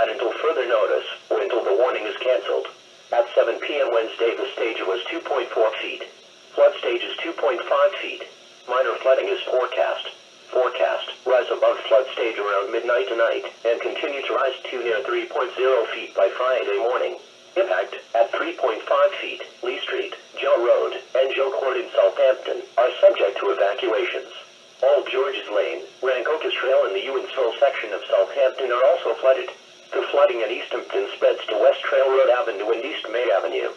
outside until further notice, or until the warning is canceled. At 7 p.m. Wednesday, the stage was 2.4 feet. Flood stage is 2.5 feet. Minor flooding is forecast. Rise above flood stage around midnight tonight, and continue to rise to near 3.0 feet by Friday morning. Impact at 3.5 feet. Lee Street, Joe Road, and Joe Court in Southampton are subject to evacuations. Old George's Lane, Rancocas Trail, and the Ewansville section of Southampton are also flooded. The flooding in East Hampton spreads to West Trail Road Avenue and East May Avenue.